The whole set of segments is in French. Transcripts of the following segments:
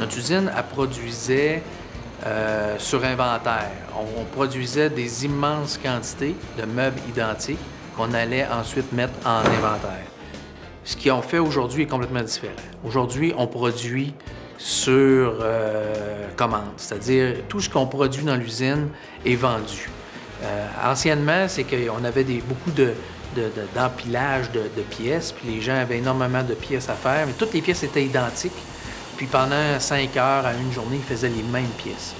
Notre usine, elle produisait sur inventaire. On produisait des immenses quantités de meubles identiques qu'on allait ensuite mettre en inventaire. Ce qu'on fait aujourd'hui est complètement différent. Aujourd'hui, on produit sur commande, c'est-à-dire tout ce qu'on produit dans l'usine est vendu. Anciennement, c'est qu'on avait beaucoup d'empilage de pièces, puis les gens avaient énormément de pièces à faire, mais toutes les pièces étaient identiques. Puis pendant 5 heures à une journée, ils faisaient les mêmes pièces.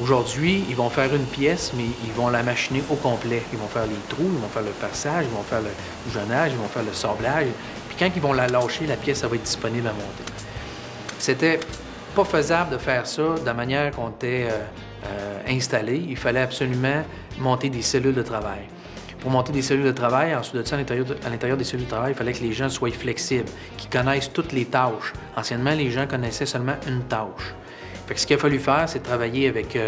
Aujourd'hui, ils vont faire une pièce, mais ils vont la machiner au complet. Ils vont faire les trous, ils vont faire le perçage, ils vont faire le boujonnage, ils vont faire le sablage. Puis quand ils vont la lâcher, la pièce, ça va être disponible à monter. C'était pas faisable de faire ça de la manière qu'on était installé. Il fallait absolument monter des cellules de travail. Pour monter des cellules de travail, ensuite de ça, à l'intérieur des cellules de travail, il fallait que les gens soient flexibles, qu'ils connaissent toutes les tâches. Anciennement, les gens connaissaient seulement une tâche. Fait que ce qu'il a fallu faire, c'est travailler avec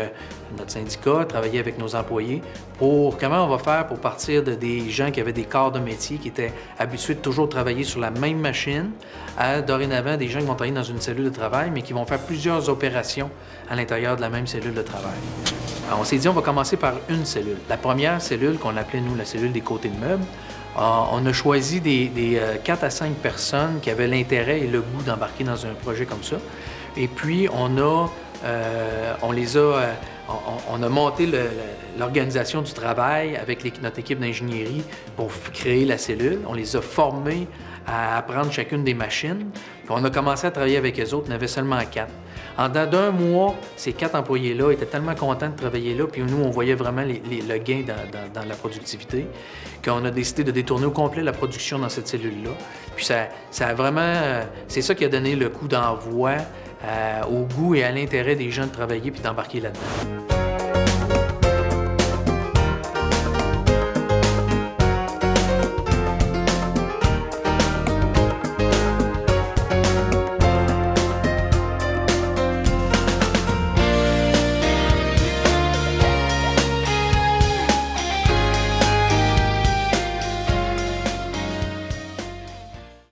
notre syndicat, travailler avec nos employés pour comment on va faire pour partir de des gens qui avaient des corps de métier, qui étaient habitués de toujours travailler sur la même machine, à dorénavant des gens qui vont travailler dans une cellule de travail, mais qui vont faire plusieurs opérations à l'intérieur de la même cellule de travail. Alors, on s'est dit, on va commencer par une cellule. La première cellule, qu'on appelait, nous, la cellule des côtés de meubles, on a choisi des 4 à 5 personnes qui avaient l'intérêt et le goût d'embarquer dans un projet comme ça. Et puis, on a monté l'organisation du travail avec notre équipe d'ingénierie pour créer la cellule. On les a formés à apprendre chacune des machines. Puis on a commencé à travailler avec eux autres. On avait seulement 4. En dedans d'un mois, ces 4 employés-là étaient tellement contents de travailler là, puis nous, on voyait vraiment le gain dans la productivité, qu'on a décidé de détourner au complet la production dans cette cellule-là. Puis ça a vraiment... c'est ça qui a donné le coup d'envoi au goût et à l'intérêt des gens de travailler puis d'embarquer là-dedans.